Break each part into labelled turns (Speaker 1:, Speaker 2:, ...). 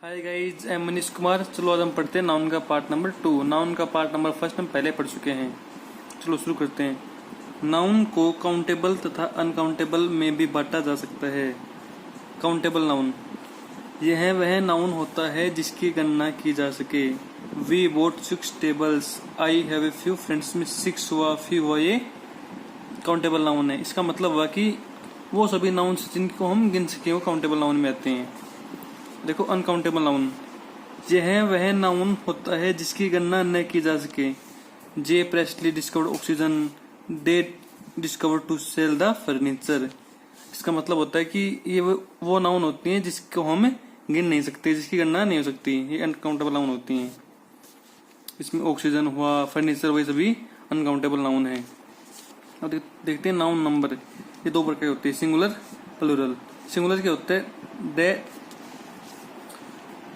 Speaker 1: Hi guys, I am Manish Kumar. चलो आज हम पढ़ते हैं नाउन का पार्ट नंबर 2। नाउन का पार्ट नंबर 1 हम पहले पढ़ चुके हैं। चलो शुरू करते हैं। नाउन को काउंटेबल तथा अनकाउंटेबल में भी बांटा जा सकता है। काउंटेबल नाउन यह वह नाउन होता है जिसकी गणना की जा सके। We vote 6 tables, I have a few friends में 6 हुआ, फ्यू हुआ, ये काउंटेबल नाउन है। इसका मतलब हुआ कि वो सभी नाउन जिनको हम गिन सके वो काउंटेबल नाउन में आते हैं। देखो अनकाउंटेबल नाउन यह वह नाउन होता है जिसकी गणना न की जा सके। J Priestley discovered oxygen, they discovered to sell the furniture. इसका मतलब होता है कि ये वो नाउन होती हैं जिसको हम गिन नहीं सकते, जिसकी गणना नहीं हो सकती, ये अनकाउंटेबल नाउन होती हैं। इसमें ऑक्सीजन हुआ, फर्नीचर, वही सभी अनकाउंटेबल नाउन है। अब देखते हैं नाउन नंबर। ये दो प्रकार होते हैं, सिंगुलर प्लूरल। सिंगुलर क्या होता है?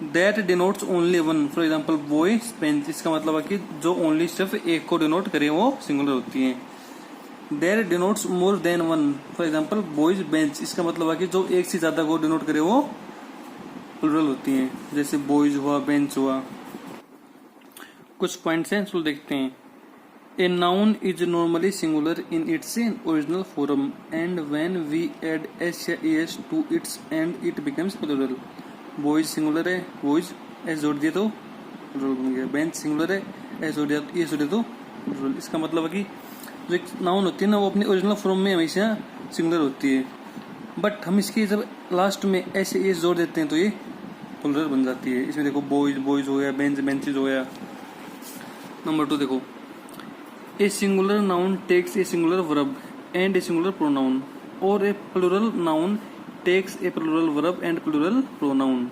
Speaker 1: That denotes only one, for example boy bench. इसका मतलब है कि जो ओनली सिर्फ एक को डिनोट करे वो सिंगुलर होती है। That denotes more than one, for example boys bench. इसका मतलब है कि जो एक से ज्यादा को डिनोट करे वो प्लूरल होती है, जैसे बॉयज हुआ, बेंच हुआ। कुछ पॉइंट्स हैं, चलो देखते हैं। A noun is normally singular in its original form and when we add S या S to its end it becomes plural. Boys singular है, बॉयज एस जोड़ दिया तो प्लूरल बन गया। बेंच सिंगुलर है, एस जोड़ दिया तो प्लूरल। इसका मतलब है कि जो एक नाउन होती है ना वो अपने ओरिजिनल फॉर्म में हमेशा सिंगुलर होती है, बट हम इसकी जब लास्ट में एस एस जोड़ देते हैं तो ये प्लूरल बन जाती है। इसमें देखो बॉयज बॉयज हो गया, बेंच बेंचेज हो गया। नंबर 2 देखो, a singular noun takes a singular verb and a singular pronoun, और a plural noun takes a plural verb and plural pronoun.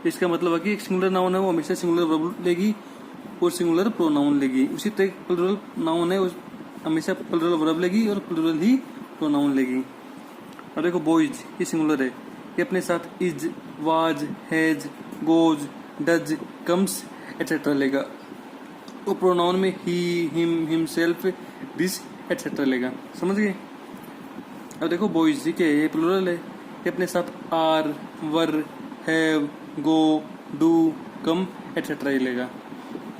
Speaker 1: इसका मतलब है कि एक सिंगुलर नाउन है वो हमेशा सिंगुलर वर्ब लेगी और सिंगुलर प्रोनाउन लेगी। उसी तरह प्लूरल नाउन है हमेशा प्लूरल वर्ब लेगी और प्लूरल ही प्रोनाउन लेगी। और देखो बॉयज ये सिंगुलर है, ये अपने साथ is, was, has, goes, does, comes etcetera लेगा। और प्रोनाउन में ही, हिम, हिमसेल्फ, दिस एटसेट्रा लेगा। समझ गए? अब देखो बॉयज क्या है, ये प्लूरल है, ये अपने साथ are, were, have, go, do, come etcetera ही लेगा।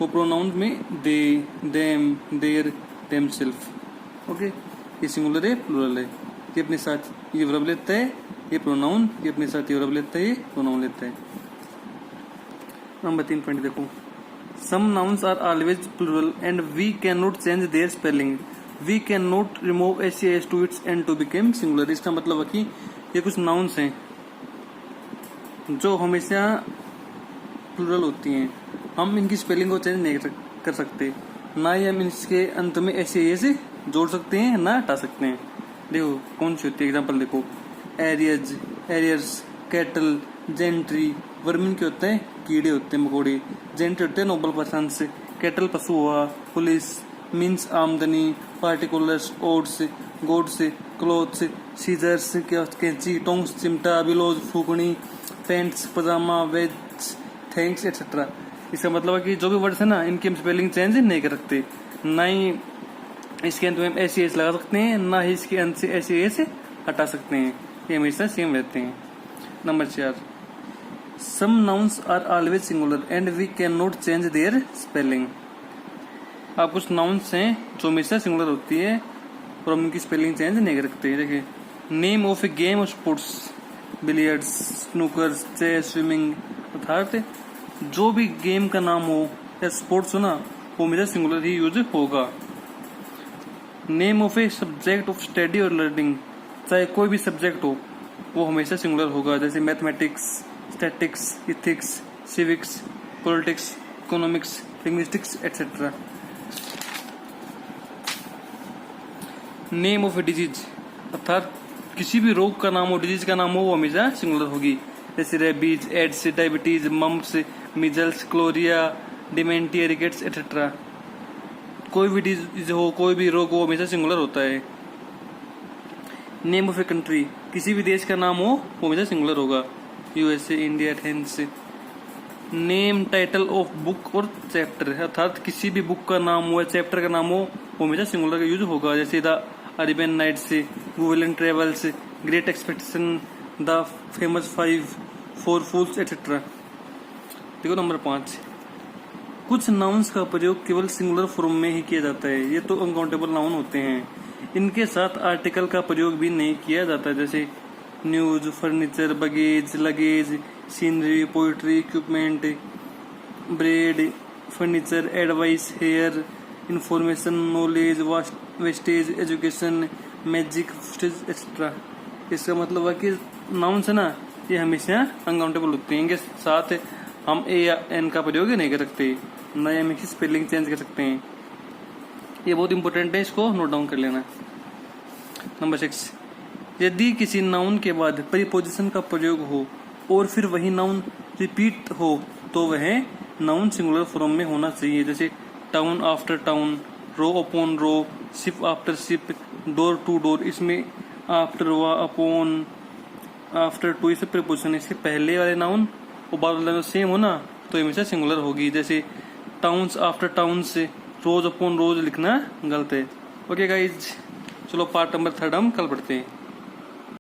Speaker 1: वो प्रोनाउन में they, them, their, themself. Okay, ये सिंगुलर है, प्लूरल है। ये अपने साथ ये वर्ब लेता है, ये प्रोनाउन, ये अपने साथ ये वर्ब लेता है, ये प्रोनाउन लेता है। नंबर 3 पॉइंट देखो, some nouns are always plural and we can not change their spelling. We can not remove s s to its end to became singular. इसका मतलब है कि ये कुछ नाउन्स हैं जो हमेशा प्लूरल होती हैं, हम इनकी स्पेलिंग को चेंज नहीं कर सकते, ना ही हम इसके अंत में ऐसे से जोड़ सकते हैं ना हटा सकते हैं। देखो कौन सी होती है, एग्जांपल देखो, एरियज, एरियर्स, कैटल, जेंट्री। वर्मिन के होते हैं कीड़े होते हैं, मकोड़े। जेंट्री होते हैं नोबल पर्सन्स। कैटल पशु हुआ। पुलिस मीन्स आमदनी। Particulars odds, goods, clothes, scissors कैंची, टोंग्स चिमटा, बिलोज फूकनी, पैंट्स पजामा, वेज, थैंक्स एटसेट्रा। इसका मतलब है कि जो भी वर्ड्स है ना इनकी हम स्पेलिंग चेंज नहीं कर सकते, ना ही इसके अंत में हम ऐसे एस लगा सकते हैं, ना ही इसके अंत से ऐसे एस हटा सकते हैं, ये हमेशा सेम रहते हैं। Number 4, some nouns are always singular and we can not change their spelling. आप कुछ नाउन्स हैं जो हमेशा सिंगुलर होती है और हम उनकी स्पेलिंग चेंज नहीं कर सकते। देखिए, name of a game of sports, billiards, snookers, chess, swimming. अर्थात जो भी गेम का नाम हो या स्पोर्ट्स हो ना वो हमेशा सिंगुलर ही यूज होगा। Name of a subject of study और लर्निंग, चाहे कोई भी सब्जेक्ट हो वो हमेशा सिंगुलर होगा, जैसे mathematics, statics, ethics, civics, politics, economics, linguistics etcetera. Name of a disease, अर्थात किसी भी रोग का नाम हो, डिजीज का नाम हो, वो हमेशा सिंगुलर होगी, जैसे rabies, AIDS, diabetes, mumps, measles, cholera, dementia, rickets etcetera. कोई भी डिजीज हो, कोई भी रोग हो, हमेशा सिंगुलर होता है। नेम ऑफ ए कंट्री, किसी भी देश का नाम हो वो हमेशा सिंगुलर होगा, USA, India, Athens. Name title of book और चैप्टर, अर्थात किसी भी बुक का नाम हो या चैप्टर का नाम हो वो हमेशा सिंगुलर का यूज होगा, जैसे the Arabian Nights, woollen travels, great expectation, the famous 5, 4 fools etcetera. देखो नंबर 5, कुछ नाउन्स का प्रयोग केवल सिंगुलर फॉर्म में ही किया जाता है। ये तो अनकाउंटेबल नाउन होते हैं, इनके साथ आर्टिकल का प्रयोग भी नहीं किया जाता, जैसे news, furniture, baggage, luggage, scenery, poetry, equipment, bread, furniture, advice, hair, information, knowledge, wastage, education, magic, footage, etcetera. इसका मतलब है कि नाउन्स है ना, ये हमेशा अनकाउंटेबल होते हैं, इनके साथ हम ए या एन का प्रयोग नहीं कर सकते, न या हमेशा स्पेलिंग चेंज कर सकते हैं। ये बहुत इंपॉर्टेंट है, इसको नोट डाउन कर लेना। नंबर 6, यदि किसी नाउन के बाद प्रीपोजिशन का प्रयोग हो और फिर वही नाउन रिपीट हो तो वह नाउन सिंगुलर फॉर्म में होना चाहिए, जैसे town after town, row upon row, ship after ship, door to door. इसमें आफ्टर व अपॉन, आफ्टर टू, इसे प्रीपोजिशन। इसके पहले वाले नाउन और बाद वाले सेम हो ना तो हमेशा सिंगुलर होगी, जैसे टाउन्स आफ्टर टाउन्स, रोज अपॉन रोज लिखना गलत है। ओके गाइज, चलो पार्ट नंबर 3 हम कल पढ़ते हैं।